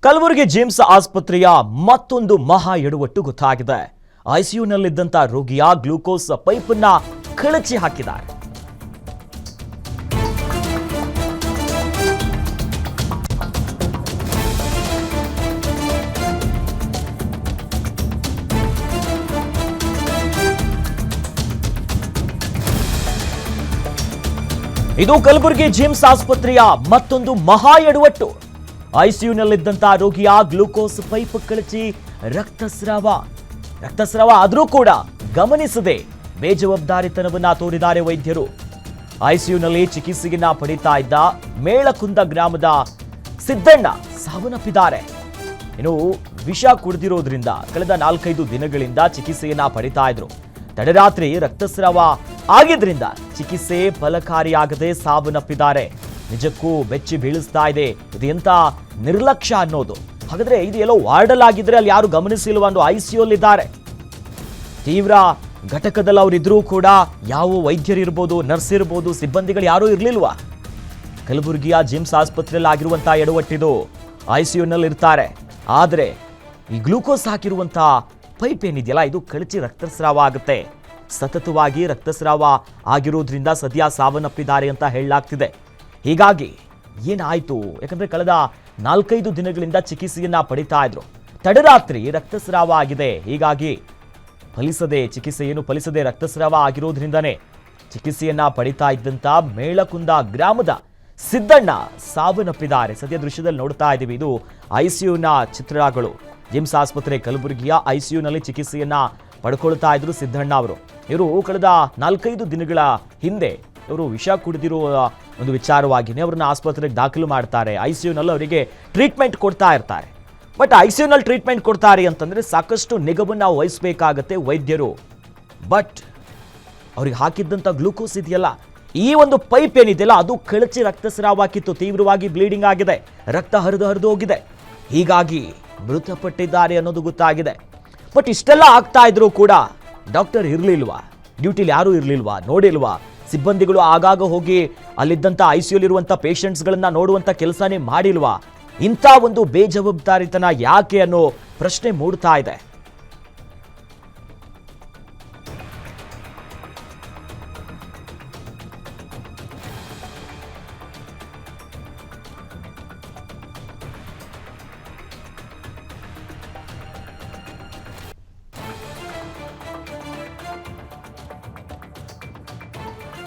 ಕಲಬುರಗಿ ಜಿಮ್ಸ್ ಆಸ್ಪತ್ರೆಯ ಮತ್ತೊಂದು ಮಹಾ ಎಡವಟ್ಟು ಗೊತ್ತಾಗಿದೆ. ಐಸಿಯುನಲ್ಲಿದ್ದಂತ ರೋಗಿಯ ಗ್ಲೂಕೋಸ್ ಪೈಪ್ ಅನ್ನು ಕಳಚಿ ಹಾಕಿದ್ದಾರೆ. ಇದು ಕಲಬುರಗಿ ಜಿಮ್ಸ್ ಆಸ್ಪತ್ರೆಯ ಮತ್ತೊಂದು ಮಹಾ ಎಡವಟ್ಟು. ಐಸಿಯುನಲ್ಲಿದ್ದಂತ ರೋಗಿಯ ಗ್ಲೂಕೋಸ್ ಪೈಪ್ ಕಳಚಿ ರಕ್ತಸ್ರಾವ ಆದರೂ ಕೂಡ ಗಮನಿಸದೆ ಬೇಜವಾಬ್ದಾರಿತನವನ್ನ ತೋರಿದ್ದಾರೆ ವೈದ್ಯರು. ಐಸಿಯುನಲ್ಲಿ ಚಿಕಿತ್ಸೆಯನ್ನ ಪಡಿತಾ ಇದ್ದ ಮೇಳಕುಂದ ಗ್ರಾಮದ ಸಿದ್ದಣ್ಣ ಸಾವನ್ನಪ್ಪಿದ್ದಾರೆ. ಇನ್ನು ವಿಷ ಕುಡಿದಿರೋದ್ರಿಂದ ಕಳೆದ 4-5 ದಿನಗಳಿಂದ ಚಿಕಿತ್ಸೆಯನ್ನ ಪಡಿತಾ ಇದ್ರು. ತಡರಾತ್ರಿ ರಕ್ತಸ್ರಾವ ಆಗಿದ್ರಿಂದ ಚಿಕಿತ್ಸೆ ಫಲಕಾರಿಯಾಗದೆ ಸಾವನ್ನಪ್ಪಿದ್ದಾರೆ. ನಿಜಕ್ಕೂ ಬೆಚ್ಚಿ ಬೀಳಿಸ್ತಾ ಇದೆ. ಇದು ಎಂತ ನಿರ್ಲಕ್ಷ್ಯ ಅನ್ನೋದು. ಹಾಗಾದ್ರೆ ಇದು ಎಲ್ಲೋ ವಾರ್ಡಲ್ ಆಗಿದ್ರೆ ಅಲ್ಲಿ ಯಾರು ಗಮನಿಸಿಲ್ವಾ ಅನ್ನೋ ಐಸಿಯುಲಿದ್ದಾರೆ. ತೀವ್ರ ಘಟಕದಲ್ಲಿ ಅವರಿದ್ರೂ ಕೂಡ ಯಾವ ವೈದ್ಯರಿರ್ಬೋದು, ನರ್ಸ್ ಇರ್ಬೋದು, ಸಿಬ್ಬಂದಿಗಳು ಯಾರೂ ಇರ್ಲಿಲ್ವಾ? ಕಲಬುರಗಿಯ ಜಿಮ್ಸ್ ಆಸ್ಪತ್ರೆಯಲ್ಲಿ ಆಗಿರುವಂತಹ ಎಡವಟ್ಟಿದು. ಐಸಿಯುನಲ್ಲಿ ಇರ್ತಾರೆ, ಆದರೆ ಈ ಗ್ಲೂಕೋಸ್ ಹಾಕಿರುವಂತಹ ಪೈಪ್ ಏನಿದೆಯಲ್ಲ ಇದು ಕಳಚಿ ರಕ್ತಸ್ರಾವ ಆಗುತ್ತೆ. ಸತತವಾಗಿ ರಕ್ತಸ್ರಾವ ಆಗಿರೋದ್ರಿಂದ ಸದ್ಯ ಸಾವನ್ನಪ್ಪಿದ್ದಾರೆ ಅಂತ ಹೇಳಲಾಗ್ತಿದೆ. ಹೀಗಾಗಿ ಏನಾಯ್ತು? ಯಾಕಂದ್ರೆ ಕಳೆದ 4-5 ದಿನಗಳಿಂದ ಚಿಕಿತ್ಸೆಯನ್ನ ಪಡಿತಾ ಇದ್ರು. ತಡರಾತ್ರಿ ರಕ್ತಸ್ರಾವ ಆಗಿದೆ. ಹೀಗಾಗಿ ಫಲಿಸದೆ ರಕ್ತಸ್ರಾವ ಆಗಿರೋದ್ರಿಂದನೇ ಚಿಕಿತ್ಸೆಯನ್ನ ಪಡಿತಾ ಇದ್ದಂತ ಮೇಳಕುಂದ ಗ್ರಾಮದ ಸಿದ್ದಣ್ಣ ಸಾವನ್ನಪ್ಪಿದ್ದಾರೆ. ಸದ್ಯ ದೃಶ್ಯದಲ್ಲಿ ನೋಡ್ತಾ ಇದ್ದೀವಿ. ಇದು ಐಸಿಯುನ ಚಿತ್ರಗಳು. ಜಿಮ್ಸ್ ಆಸ್ಪತ್ರೆ ಕಲಬುರಗಿಯ ಐಸಿಯುನಲ್ಲಿ ಚಿಕಿತ್ಸೆಯನ್ನ ಪಡ್ಕೊಳ್ತಾ ಇದ್ರು ಸಿದ್ದಣ್ಣ ಅವರು. ಇವರು ಕಳೆದ 4-5 ದಿನಗಳ ಹಿಂದೆ ಇವರು ವಿಷ ಕುಡಿದಿರುವ ಒಂದು ವಿಚಾರವಾಗಿಯೇ ಅವರನ್ನ ಆಸ್ಪತ್ರೆಗೆ ದಾಖಲು ಮಾಡ್ತಾರೆ. ಐಸಿಯುನಲ್ಲಿ ಅವರಿಗೆ ಟ್ರೀಟ್ಮೆಂಟ್ ಕೊಡ್ತಾ ಇರ್ತಾರೆ. ಬಟ್ ಐಸಿಯುನಲ್ಲಿ ಟ್ರೀಟ್ಮೆಂಟ್ ಕೊಡ್ತಾರೆ ಅಂತಂದ್ರೆ ಸಾಕಷ್ಟು ನಿಗಮನ ವಹಿಸಬೇಕಾಗತ್ತೆ ವೈದ್ಯರು. ಬಟ್ ಅವ್ರಿಗೆ ಹಾಕಿದ್ದಂಥ ಗ್ಲೂಕೋಸ್ ಇದೆಯಲ್ಲ, ಈ ಒಂದು ಪೈಪ್ ಏನಿದೆಯಲ್ಲ ಅದು ಕಳಚಿ ರಕ್ತಸ್ರಾವ ಆಗಿತ್ತು. ತೀವ್ರವಾಗಿ ಬ್ಲೀಡಿಂಗ್ ಆಗಿದೆ, ರಕ್ತ ಹರಿದು ಹೋಗಿದೆ. ಹೀಗಾಗಿ ಮೃತಪಟ್ಟಿದ್ದಾರೆ ಅನ್ನೋದು ಗೊತ್ತಾಗಿದೆ. ಬಟ್ ಇಷ್ಟೆಲ್ಲ ಆಗ್ತಾ ಇದ್ರು ಕೂಡ ಡಾಕ್ಟರ್ ಇರಲಿಲ್ವಾ? ಡ್ಯೂಟಿಲಿ ಯಾರೂ ಇರಲಿಲ್ವಾ? ನೋಡಿಲ್ವಾ? ಸಿಬ್ಬಂದಿಗಳು ಆಗಾಗ ಹೋಗಿ ಅಲ್ಲಿದ್ದಂಥ ಐಸಿಯುಲಿರುವಂಥ ಪೇಷಂಟ್ಸ್ಗಳನ್ನ ನೋಡುವಂಥ ಕೆಲಸನೇ ಮಾಡಿಲ್ವಾ? ಇಂಥ ಒಂದು ಬೇಜವಾಬ್ದಾರಿತನ ಯಾಕೆ ಅನ್ನೋ ಪ್ರಶ್ನೆ ಮೂಡ್ತಾ ಇದೆ.